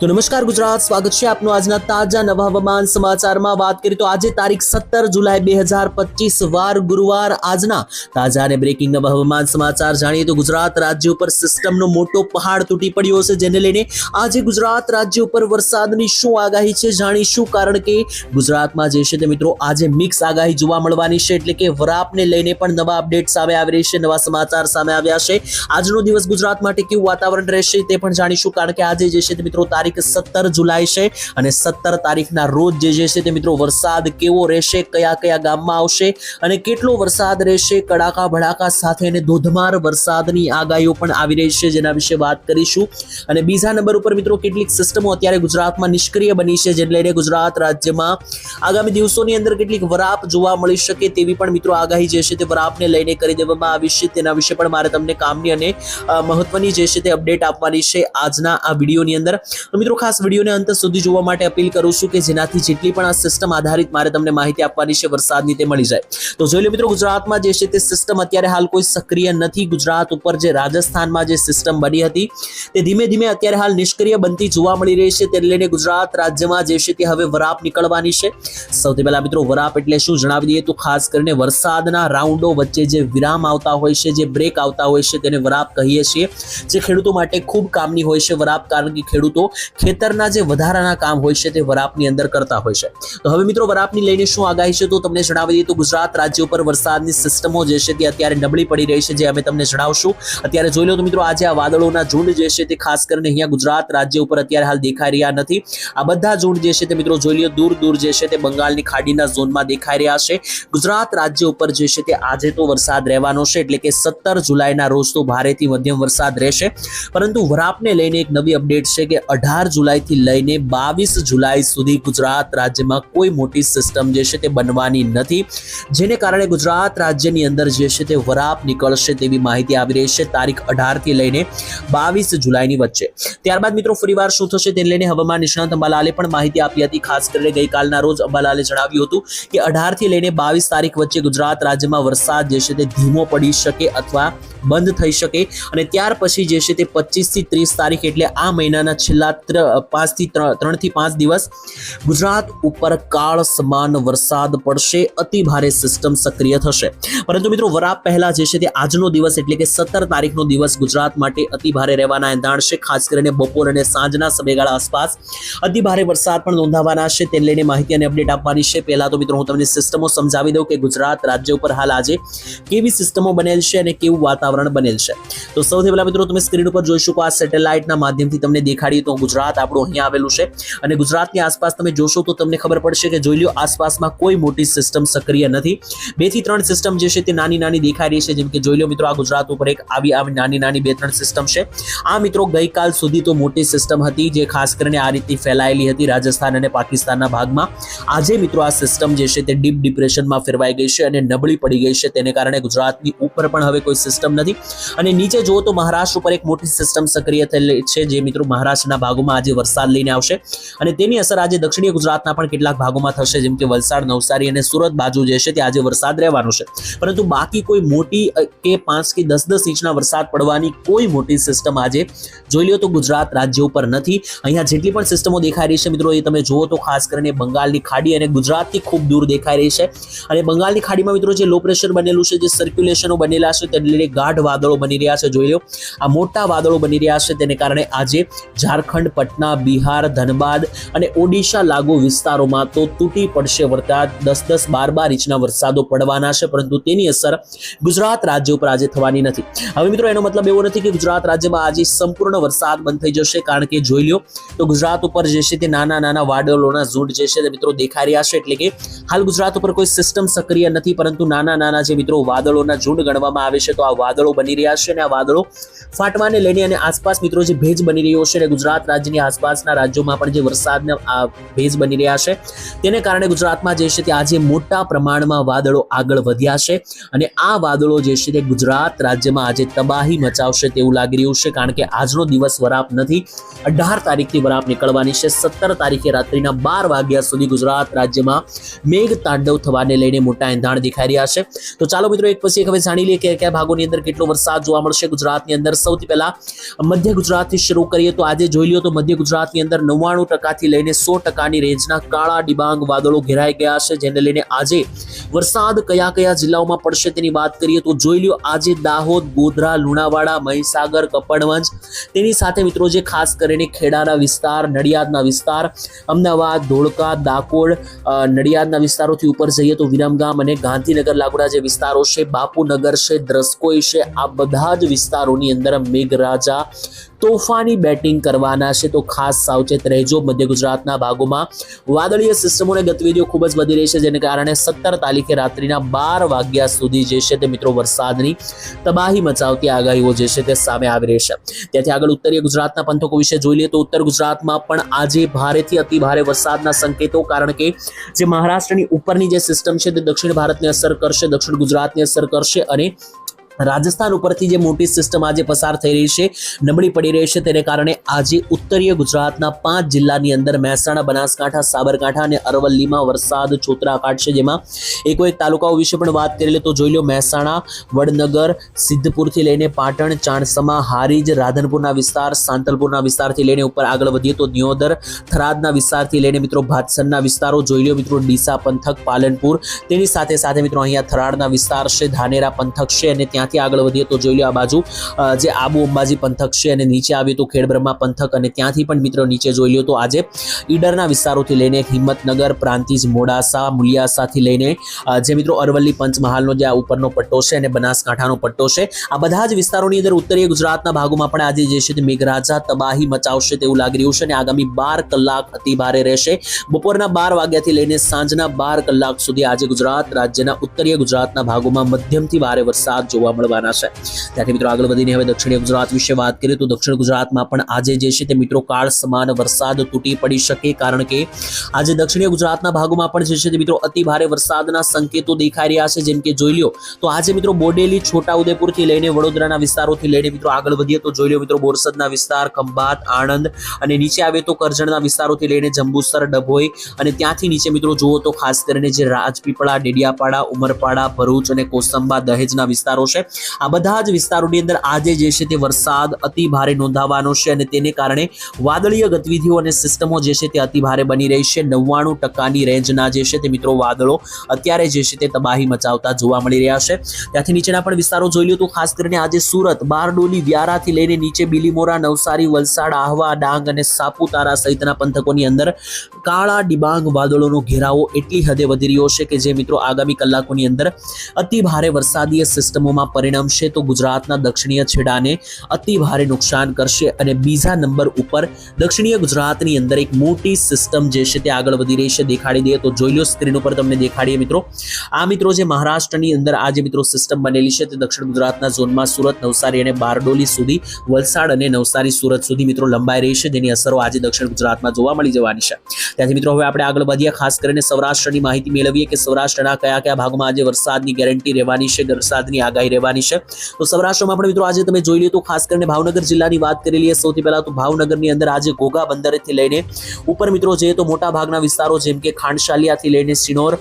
તો નમસ્કાર ગુજરાત, સ્વાગત છે આપનું આજના તાજા નવા હવામાન સમાચારમાં. વાત કરીએ તો આજે તારીખ 17 જુલાઈ 2025 વાર ગુરુવાર આજના તાજા અને બ્રેકિંગ નવા હવામાન સમાચાર જાણીએ તો ગુજરાત રાજ્ય ઉપર સિસ્ટમનો મોટો પહાડ તૂટી પડ્યો છે, જેને લઈને આજે ગુજરાત રાજ્ય ઉપર વરસાદની શું આગાહી છે જાણીશું. કારણ કે ગુજરાતમાં જે છે તે મિત્રો આજે મિક્સ આગાહી જોવા મળવાની છે, એટલે કે વરાપને લઈને પણ નવા અપડેટ સામે આવી રહી છે, નવા સમાચાર સામે આવ્યા છે. આજનો દિવસ ગુજરાત માટે કેવું વાતાવરણ રહેશે તે પણ જાણીશું, કારણ કે આજે જે છે તે મિત્રો તારીખ 17 જુલાઈ છે અને 17 તારીખના રોજ જે છે તે મિત્રો વરસાદ કેવો રહેશે, કયા કયા ગામમાં આવશે અને કેટલો વરસાદ રહેશે, કડાકા ભડાકા સાથે અને ધોધમાર વરસાદની આગાહીઓ પણ આવી રહી છે, જેના વિશે વાત કરીશું. અને બીજા નંબર ઉપર મિત્રો કેટલીક સિસ્ટમો અત્યારે ગુજરાતમાં નિષ્ક્રિય બની છે, જેને લઈને ગુજરાત રાજ્યમાં આગામી દિવસોની અંદર કેટલીક વરાપ જોવા મળી શકે તેવી પણ મિત્રો આગાહી જે છે તે વરાપને લઈને કરી દેવામાં આવી છે. તેના વિશે પણ મારે તમને કામની અને મહત્વની જે છે તે અપડેટ આપવાની છે આજના આ વિડીયોની અંદર. તો મિત્રો ખાસ વિડીયોને અંત સુધી જોવા માટે અપીલ કરું છું કે જેનાથી જેટલી પણ આ સિસ્ટમ આધારિત મારે તમને માહિતી આપવાની છે વરસાદની તે મળી જાય. તો જોઈ લો મિત્રો, ગુજરાતમાં જે છે તે સિસ્ટમ અત્યારે હાલ કોઈ સક્રિય નથી. ગુજરાત ઉપર જે રાજસ્થાનમાં જે સિસ્ટમ બની હતી તે ધીમે ધીમે અત્યારે હાલ નિષ્ક્રિય બનતી જોવા મળી રહી છે. તેને લઈને ગુજરાત રાજ્યમાં જે છે તે હવે વરાપ નીકળવાની છે. સૌથી પહેલા મિત્રો વરાપ એટલે શું જણાવી દઈએ તો ખાસ કરીને વરસાદના રાઉન્ડો વચ્ચે જે વિરામ આવતા હોય છે, જે બ્રેક આવતા હોય છે, તેને વરાપ કહીએ છીએ, જે ખેડૂતો માટે ખૂબ કામની હોય છે વરાપ. કારણ કે ખેડૂતો ખેતરના જે વધારાના કામ હોય છે તે વરાપની અંદર કરતા હોય છે. તો હવે મિત્રો વરાપની લઈને શું આગાહી છે તો તમને જણાવી દઈએ તો ગુજરાત રાજ્ય ઉપર વરસાદની સિસ્ટમો જે છે તે અત્યારે નબળી પડી રહી છે, જે અમે તમને જણાવશું. અત્યારે જોઈ લો તો મિત્રો આજે આ વાદળોના ઝુંડ જે છે તે ખાસ કરીને અહીંયા ગુજરાત રાજ્ય ઉપર અત્યારે હાલ દેખાઈ રહ્યા નથી. આ બધા ઝુંડ જે છે તે મિત્રો જોઈ લો દૂર દૂર જે છે તે બંગાળની ખાડીના ઝોનમાં દેખાઈ રહ્યા છે. ગુજરાત રાજ્ય ઉપર જે છે તે આજે તો વરસાદ રહેવાનો છે, એટલે કે 17 જુલાઈના રોજ તો ભારેથી મધ્યમ વરસાદ રહેશે. પરંતુ વરાપને લઈને એક નવી અપડેટ છે કે 18 જુલાઈથી લઈને 22 જુલાઈ સુધી ગુજરાત રાજ્યમાં કોઈ મોટી સિસ્ટમ જે છે તે બનવાની નથી, જેને કારણે ગુજરાત રાજ્યની અંદર જે છે તે વરાપ નીકળશે તેવી માહિતી આવી રહી છે તારીખ 18 થી લઈને 22 જુલાઈની વચ્ચે. ત્યારબાદ મિત્રો ફરીવાર શું થશે તેને લઈને હવામાન નિષ્ણાત અંબાલાલે પણ માહિતી આપી હતી. ખાસ કરીને ગઈકાલના રોજ અંબાલાલે જણાવ્યું હતું કે 18 થી લઈને 22 તારીખ વચ્ચે ગુજરાત રાજ્યમાં વરસાદ જે છે તે ધીમો પડી શકે અથવા બંધ થઈ શકે, અને ત્યાર પછી જે છે તે 25 થી 30 તારીખ એટલે આ મહિનાના છેલ્લા 3 થી 5 દિવસ ગુજરાત ઉપર કાળ સમાન વરસાદ પડશે, અતિ ભારે સિસ્ટમ સક્રિય થશે. પરંતુ મિત્રો વરાપ પહેલા જે છે તે આજનો દિવસ એટલે કે 17 તારીખનો દિવસ ગુજરાત માટે અતિ ભારે રહેવાના એંધાણ છે. ખાસ કરીને બપોર અને સાંજના સમયગાળા આસપાસ અતિ ભારે વરસાદ પણ નોંધાવાના છે. તેને લઈને માહિતી અને અપડેટ આપવાની છે. પહેલા તો મિત્રો હું તમને સિસ્ટમો સમજાવી દઉં કે ગુજરાત રાજ્ય ઉપર હાલ આજે કેવી સિસ્ટમો બનેલ છે અને કેવું વાતાવરણ બનેલ છે. તો સૌથી પહેલા મિત્રો તમે સ્ક્રીન ઉપર જોઈ શકો, આ સેટેલાઇટના માધ્યમથી તમને દેખાડીએ તો ગુજરાત આપણું અહીંયા આવેલું છે અને ગુજરાતની આસપાસ તમે જોશો તો તમને ખબર પડશે કે જોઈ લો આસપાસમાં કોઈ મોટી સિસ્ટમ સક્રિય નથી. 2 થી 3 સિસ્ટમ જે છે તે નાની નાની દેખાઈ રહી છે. જેમ કે જોઈ લો મિત્રો આ ગુજરાત ઉપર એક આવી નાની નાની 2-3 સિસ્ટમ છે. આ મિત્રો ગઈકાલ સુધી તો મોટી સિસ્ટમ હતી, જે ખાસ કરીને આ રીતે ફેલાયેલી હતી રાજસ્થાન અને પાકિસ્તાનના ભાગમાં. આજે મિત્રો આ સિસ્ટમ જે છે તે ડીપ ડિપ્રેશનમાં ફેરવાઈ ગઈ છે અને નબળી પડી ગઈ છે. તેને કારણે ગુજરાતની ઉપર પણ હવે કોઈ સિસ્ટમ નથી, અને નીચે જુઓ તો મહારાષ્ટ્ર ઉપર એક મોટી સિસ્ટમ સક્રિય થયેલી છે, જે મિત્રો મહારાષ્ટ્રના ભાગોમાં આજે વરસાદ લઈને આવશે અને તેની અસર આજે દક્ષિણીય ગુજરાતના પણ કેટલાક ભાગોમાં થશે, જેમ કે વલસાડ, નવસારી અને સુરત બાજુ જે છે તે આજે વરસાદ રહેવાનો છે. પરંતુ બાકી કોઈ મોટી કે 5 કે 10 ઇંચના વરસાદ પડવાની કોઈ મોટી સિસ્ટમ આજે જોઈ લો તો ગુજરાત રાજ્ય ઉપર નથી. અહીંયા જેટલી પણ સિસ્ટમો દેખાઈ રહી છે મિત્રો એ તમે જુઓ તો ખાસ કરીને બંગાળની ખાડી અને ગુજરાતથી ખૂબ દૂર દેખાઈ રહી છે. અને બંગાળની ખાડીમાં મિત્રો જે લો પ્રેશર બનેલું છે, જે સર્ક્યુલેશનો બનેલા છે, તેને લઈને ગાઢ વાદળો બની રહ્યા છે. જોઈ લો આ મોટા વાદળો બની રહ્યા છે. તેને કારણે આજે ઝારખંડ, પટના, બિહાર, ધનબાદ અને ઓડિશા લાગુ વિસ્તારોમાં તો તૂટી પડશે વરસાદ. 10-10, 12-12 ઇંચના વરસાદો પડવાના છે, પરંતુ તેની અસર ગુજરાત રાજ્ય ઉપર આજે થવાની નથી. હવે મિત્રો એનો મતલબ એવો નથી કે ગુજરાત રાજ્યમાં આજે સંપૂર્ણ વરસાદ બંધ થઈ જશે, કારણ કે જોઈ લો તો ગુજરાત ઉપર જે છે તે નાના નાના વાદળોના ઝુંડ જે છે તે મિત્રો દેખાઈ રહ્યા છે. એટલે કે હાલ ગુજરાત ઉપર કોઈ સિસ્ટમ સક્રિય નથી, પરંતુ નાના નાના જે મિત્રો વાદળોના ઝુંડ ગણવામાં આવે છે. તો આ વાદળો બની રહ્યા છે અને આ વાદળો ફાટવાને લઈને અને આસપાસ મિત્રો જે ભેજ બની રહ્યો છે અને ગુજરાત રાજ્યની આસપાસના રાજ્યોમાં પણ જે વરસાદના ભેજ બની રહ્યા છે તેને કારણે ગુજરાતમાં જે છે તે આજે મોટા પ્રમાણમાં વાદળો આગળ વધ્યા છે અને આ વાદળો જે છે તે ગુજરાત રાજ્યમાં આજે તબાહી મચાવશે તેવું લાગી રહ્યું છે. કારણ કે આજનો દિવસ વરાપ નથી, 18 તારીખથી વરાપ નીકળવાની છે. 17 તારીખે રાત્રિના 12 વાગ્યા સુધી ગુજરાત રાજ્યમાં મેઘ તાંડવ થવાને લઈને મોટા એંધાણ દેખાઈ રહ્યા છે. તો ચાલો મિત્રો એક પછી એક હવે જાણી લઈએ કે કયા ભાગોની અંદર કેટલો વરસાદ જોવા મળશે ગુજરાતની અંદર. સૌથી પહેલા મધ્ય ગુજરાતથી શરૂ કરીએ તો આજે જોઈ લ્યો તો તો મધ્ય ગુજરાતની અંદર 99% થી લઈને 100%ની રેન્જના કાળા ડિબાંગ વાદળો ઘેરાઈ ગયા છે, જેને લઈને આજે વરસાદ કયા કયા જિલ્લાઓમાં પડશે તેની વાત કરીએ તો જોઈ લ્યો આજે દાહોદ, ગોધરા, લુણાવાડા, મહીસાગર, કપડવંજ, તેની સાથે મિત્રો જે ખાસ કરીને ખેડાના વિસ્તાર, નડિયાદના વિસ્તાર, અમદાવાદ, ધોળકા, ડાકોર, નડિયાદના વિસ્તારોથી ઉપર જઈએ તો વિરમગામ અને ગાંધીનગર લાગુના જે વિસ્તારો છે, બાપુનગર છે, દ્રસ્કોઈ છે, આ બધા જ વિસ્તારોની અંદર મેઘરાજા તોફાની બેટિંગ કરવાના છે, તો ખાસ સાવચેત રહેજો. મધ્ય ગુજરાતના ભાગોમાં વાદળીય સિસ્ટમોને ગતિવિધિઓ ખૂબ જ વધી રહી છે, જેને કારણે 17 તારીખે રાત્રિના 12 વાગ્યા સુધી જે છે તે મિત્રો વરસાદની તબાહી મચાવતી આગાહીઓ જે છે તે સામે આવી રહી છે. ત્યાંથી આગળ ઉત્તરીય ગુજરાતના પંથકો વિશે જોઈ લઈએ તો ઉત્તર ગુજરાતમાં પણ આજે ભારેથી અતિ ભારે વરસાદના સંકેતો, કારણ કે જે મહારાષ્ટ્રની ઉપરની જે સિસ્ટમ છે તે દક્ષિણ ભારતને અસર કરશે, દક્ષિણ ગુજરાતને અસર કરશે અને રાજસ્થાન ઉપરથી જે મોટી સિસ્ટમ આજે પસાર થઈ રહી છે, નબળી પડી રહી છે, તેને કારણે આજે ઉત્તરીય ગુજરાતના 5 જિલ્લાની અંદર મહેસાણા, બનાસકાંઠા, સાબરકાંઠા અને અરવલ્લીમાં વરસાદ છોતરા કાઢશે. જેમાં એકો એક તાલુકાઓ વિશે પણ વાત કરી લે તો જોઈ લો મહેસાણા, વડનગર, સિદ્ધપુરથી લઈને પાટણ, ચાણસમા, હારીજ, રાધનપુરના વિસ્તાર, સાંતલપુરના વિસ્તારથી લઈને ઉપર આગળ વધીએ તો દિયોદર, થરાદના વિસ્તારથી લઈને મિત્રો ભાતસરના વિસ્તારો જોઈ લો મિત્રો, ડીસા પંથક, પાલનપુર, તેની સાથે સાથે મિત્રો અહીંયા થરાદના વિસ્તાર છે, ધાનેરા પંથક છે અને ત્યાંથી આગળ વધીએ તો જોઈ લો આ બાજુ જે આબુ અંબાજી પંથક છે અને નીચે આવ્યું તો ખેડબ્રહ્મા પંથક અને ત્યાંથી પણ મિત્રો નીચે જોઈ લો તો આજે ઈડરના વિસ્તારોથી લઈને હિંમતનગર, પ્રાંતિજ, મોડાસા, મુલિયાસાથી લઈને જે મિત્રો અરવલ્લી, પંચમહાલનો જે આ ઉપરનો પટ્ટો છે અને બનાસકાંઠાનો પટ્ટો છે, આ બધા જ વિસ્તારોની અંદર ઉત્તરીય ગુજરાતના ભાગોમાં પણ આજે જે છે તે મેઘરાજા તબાહી મચાવશે તેવું લાગી રહ્યું છે અને આગામી 12 કલાક અતિ ભારે રહેશે. બપોરના 12 વાગ્યાથી લઈને સાંજના 12 કલાક સુધી આજે ગુજરાત રાજ્યના ઉત્તરીય ગુજરાતના ભાગોમાં મધ્યમથી ભારે વરસાદ જોવા મળવાના છે. ત્યાંથી મિત્રો આગળ વધીને હવે દક્ષિણીય ગુજરાત વિશે વાત કરીએ તો દક્ષિણ ગુજરાતમાં પણ આજે જે છે તે મિત્રો કાળ સમાન વરસાદ તૂટી પડી શકે, કારણ કે આજે દક્ષિણીય ગુજરાતના ભાગોમાં પણ જે છે તે મિત્રો અતિ ભારે વરસાદના સંકેતો દેખાઈ રહ્યા છે. જેમ કે જોઈ લો તો આજે મિત્રો બોડેલી, છોટાઉદેપુરથી લઈને વડોદરાના વિસ્તારોથી લઈને મિત્રો આગળ વધીએ તો જોઈ લો મિત્રો બોરસદના વિસ્તાર, ખંભાત, આણંદ અને નીચે આવે તો કરજણના વિસ્તારોથી લઈને જંબુસર, ડભોઈ અને ત્યાંથી નીચે મિત્રો જુઓ તો ખાસ કરીને જે રાજપીપળા, ડેડિયાપાડા, ઉમરપાડા, ભરૂચ અને કોસંબા, દહેજના વિસ્તારો છે, આ બધા જ વિસ્તારોની અંદર આજે જે છે તે વરસાદ અતિ ભારે નોંધાવાનો છે અને તેને કારણે વાદળીય ગતિવિધિઓ અને સિસ્ટમો જે છે તે અતિ ભારે બની રહી છે. 99%ની રેન્જના જે છે તે મિત્રો વાદળો અત્યારે જે છે તે તબાહી મચાવતા જોવા મળી રહ્યા છે. ત્યાંથી નીચેના પણ વિસ્તારો જોઈ લો તો ખાસ કરીને આજે સુરત, બારડોલી, વ્યારાથી લઈને નીચે બિલીમોરા, નવસારી, વલસાડ, આહવા, ડાંગ અને સાપુતારા સહિતના પંથકોની અંદર કાળા ડિબાંગ વાદળોનો ઘેરાવો એટલી હદે વધી રહ્યો છે કે જે મિત્રો આગામી કલાકોની અંદર અતિ ભારે વરસાદીય સિસ્ટમોમાં પરિણમશે તો ગુજરાતના દક્ષિણીય છેડાને અતિ ભારે નુકસાન કરશે. અને બીજા નંબર ઉપર દક્ષિણીય ગુજરાતની અંદર એક મોટી સિસ્ટમ જે છે તે આગળ વધી રહી છે, દેખાડી દઈએ તો જોઈ લો સ્ક્રીન ઉપર તમને દેખાડીએ મિત્રો. આ મિત્રો જે મહારાષ્ટ્રની અંદર આ જે મિત્રો સિસ્ટમ બનેલી છે તે દક્ષિણ ગુજરાતના ઝોનમાં સુરત, નવસારી અને બારડોલી સુધી, વલસાડ અને નવસારી, સુરત સુધી મિત્રો લંબાઈ રહી છે, જેની અસરો આજે દક્ષિણ ગુજરાતમાં જોવા મળી જવાની છે. ત્યાંથી મિત્રો હવે આપણે આગળ વધીએ, ખાસ કરીને સૌરાષ્ટ્રની માહિતી મેળવીએ કે સૌરાષ્ટ્રના કયા કયા ભાગમાં આજે વરસાદની ગેરંટી રહેવાની છે, વરસાદની આગાહી રહેવાની છે. તો સૌરાષ્ટ્રમાં પણ મિત્રો આજે તમે જોઈ લો તો ખાસ કરીને ભાવનગર જિલ્લાની વાત કરી લઈએ. સૌથી પહેલા તો ભાવનગરની અંદર આજે ઘોઘા બંદરેથી લઈને ઉપર મિત્રો જઈએ તો મોટા ભાગના વિસ્તારો જેમ કે ખાંડશાલિયાથી લઈને સિનોર,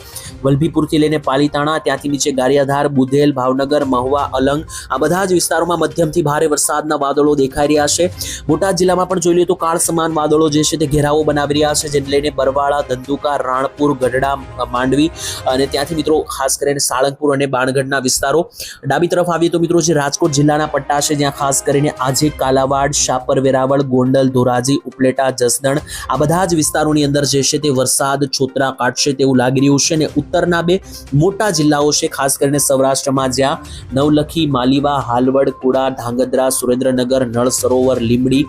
વલભીપુરથી લઈને પાલીતાણા, ત્યાંથી નીચે ગારિયાધાર, બુધેલ, ભાવનગર, મહુવા, અલંગ, આ બધા જ વિસ્તારોમાં મધ્યમથી ભારે વરસાદના વાદળો દેખાઈ રહ્યા છે. બોટાદ જિલ્લામાં પણ જોઈ લઈએ તો કાળ સમાન વાદળો જે છે તે ઘેરાવો બનાવી રહ્યા છે, જેને લઈને બરવાળા, ધંધુકા, રાણપુર, ગઢડા, માંડવી અને ત્યાંથી મિત્રો ખાસ કરીને સાળંગપુર અને બાણગઢના વિસ્તારો. ડાબી તરફ આવીએ તો મિત્રો જે રાજકોટ જિલ્લાના પટ્ટા છે જ્યાં ખાસ કરીને આજે કાલાવાડ, શાપર, વેરાવળ, ગોંડલ, ધોરાજી, ઉપલેટા, જસદણ આ બધા જ વિસ્તારોની અંદર જે છે તે વરસાદ છોતરા કાઢશે તેવું લાગી રહ્યું છે. અને ઉત્તરના બે મોટા જિલ્લાઓ છે ખાસ કરીને સૌરાષ્ટ્રમાં જ્યાં નવલખી, માલીવા, હાલવડ, કુડા, ધાંગધ્રા, સુરેન્દ્રનગર, નળ સરોવર, લીંબડી,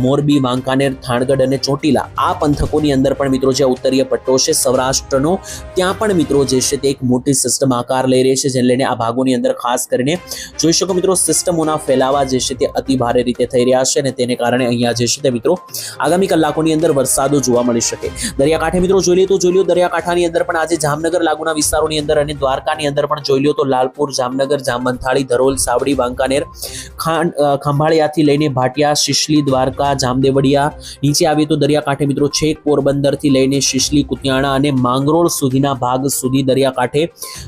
મોરબી, વાંકાનેર, થાણગઢ અને ચોટીલા આ પંથકોની અંદર પણ મિત્રો જે ઉત્તરીય પટ્ટો છે સૌરાષ્ટ્રનો, ત્યાં પણ મિત્રો જે છે તે એક મોટી સિસ્ટમ આકાર લઈ રહી છે, જેને લઈને આ ભાગોની અંદર ખાસ કરીને જોઈ શકો મિત્રો સિસ્ટમોના ફેલાવા જે છે તે અતિ ભારે રીતે થઈ રહ્યા છે અને તેને કારણે અહીંયા જે છે તે મિત્રો આગામી કલાકોની અંદર વરસાદો જોવા મળી શકે. દરિયાકાંઠે મિત્રો જોઈ લો દરિયાકાંઠાની અંદર પણ આજે જામનગર લાગુના વિસ્તારોની અંદર અને દ્વારકાની અંદર પણ જોઈ લો તો લાલપુર, જામનગર, જામવંથાળી, ધરોલ, સાવડી, વાંકાનેર, ખંભાળિયાથી લઈને ભાટિયા, શિશલી, દ્વારકા, જામદેવડિયા, નીચે આવીએ તો દરિયાકાંઠે મિત્રો છેક પોરબંદરથી લઈને શિશલી, કુતિયાણા અને માંગરોળ સુધીના ભાગ સુધી દરિયાકાંઠે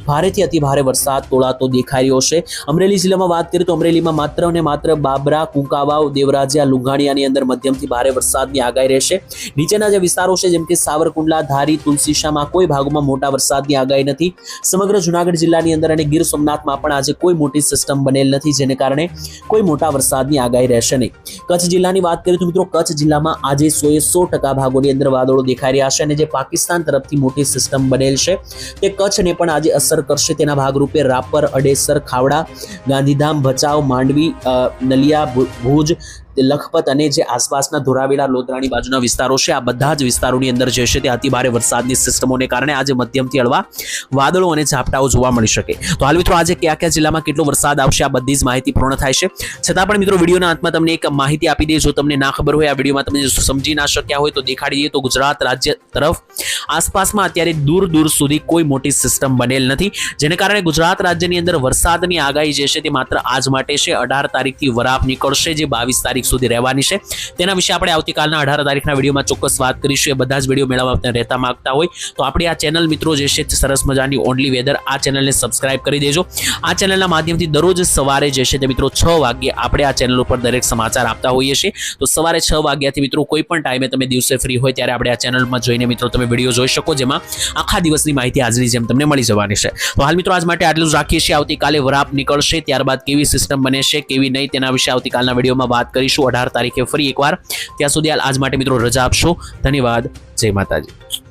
ભારેથી અતિ ભારે વરસાદ તોળાતો દેખાઈ રહ્યો છે. કરશે। અમરેલી જિલ્લામાં વાત કરીએ તો અમરેલીમાં માત્ર ને માત્ર બાબરા, કુંકાવાવ, દેવરાજિયા, લુંઘાણીયાની અંદર મધ્યમથી ભારે વરસાદની આગાહી રહેશે। નીચેના જે વિસ્તારો છે જેમ કે સાવરકુંડલા, ધારી, તુલસીશામાં કોઈ ભાગોમાં મોટા વરસાદની આગાહી નથી। સમગ્ર જૂનાગઢ જિલ્લાની અંદર અને ગીર સોમનાથમાં પણ આજે કોઈ મોટી સિસ્ટમ બનેલ નથી, જેને કારણે કોઈ મોટા વરસાદની આગાહી રહેશે નહીં। કચ્છ જિલ્લાની વાત કરીએ તો મિત્રો કચ્છ જિલ્લામાં આજે 100% ભાગોની અંદર વાદળો દેખાઈ રહ્યા છે અને જે પાકિસ્તાન તરફથી મોટી સિસ્ટમ બનેલ છે તે કચ્છને પણ આજે અસર કરશે। તેના ભાગરૂપે રાપર, અડેસર, ખાવડા, ગાંધીધામ, ભચાઉ, માંડવી, નલિયા, ભુજ, લખપત અને જે આસપાસના ધોરાવેલા, લોધરાની બાજુના વિસ્તારો છે, આ બધા જ વિસ્તારોની અંદર જે છે તે અતિભારે વરસાદની સિસ્ટમોને કારણે આજે મધ્યમથી હળવા વાદળો અને ઝાપટાઓ જોવા મળી શકે। તો હાલ મિત્રો આજે કયા કયા જિલ્લામાં કેટલો વરસાદ આવશે આ બધી જ માહિતી પૂર્ણ થાય છે। છતાં પણ મિત્રો વિડીયોના અંતમાં તમને એક માહિતી આપી દઈએ, જો તમને ના ખબર હોય, આ વિડીયોમાં તમે સમજી ના શક્યા હોય તો દેખાડી દઈએ તો ગુજરાત રાજ્ય તરફ આસપાસમાં અત્યારે દૂર દૂર સુધી કોઈ મોટી સિસ્ટમ બનેલ નથી, જેને કારણે ગુજરાત રાજ્યની અંદર વરસાદની આગાહી જે છે તે માત્ર આજ માટે છે। 18 તારીખથી વરાપ નીકળશે જે 22 તારીખ સુધી રહેવાની છે। તેના વિશે આપણે આવતીકાલના 18 તારીખના વિડીયોમાં ચોક્કસ વાત કરીશું। એ બધા જ વિડીયો મેળવવા આપણે રહેતા માંગતા હોય તો આપણી આ ચેનલ મિત્રો જે છે સરસ મજાની ઓનલી વેધર આ ચેનલને સબસ્ક્રાઇબ કરી દેજો। આ ચેનલના માધ્યમથી દરરોજ સવારે જે છે તે મિત્રો 6 વાગ્યે આપણે આ ચેનલ ઉપર દરેક સમાચાર આપતા હોઈએ છીએ। તો સવારે 6 વાગ્યાથી મિત્રો કોઈ પણ ટાઈમે તમે દિવસે ફ્રી હોય ત્યારે આપણે આ ચેનલમાં જોઈને મિત્રો તમે વિડીયો જોઈ શકો, જેમાં આખા દિવસની માહિતી આજની જેમ તમને મળી જવાની છે। તો હાલ મિત્રો આજ માટે આટલું જ રાખીએ છીએ। આવતીકાલે વરાપ નીકળશે, ત્યારબાદ કેવી સિસ્ટમ બને છે કેવી નહીં તેના વિશે આવતીકાલના વિડીયોમાં વાત કરીશું 18 તારીખે ફરી એકવાર। ત્યાં સુધી આજ માટે મિત્રો રજા આપશો। ધન્યવાદ। જય માતાજી।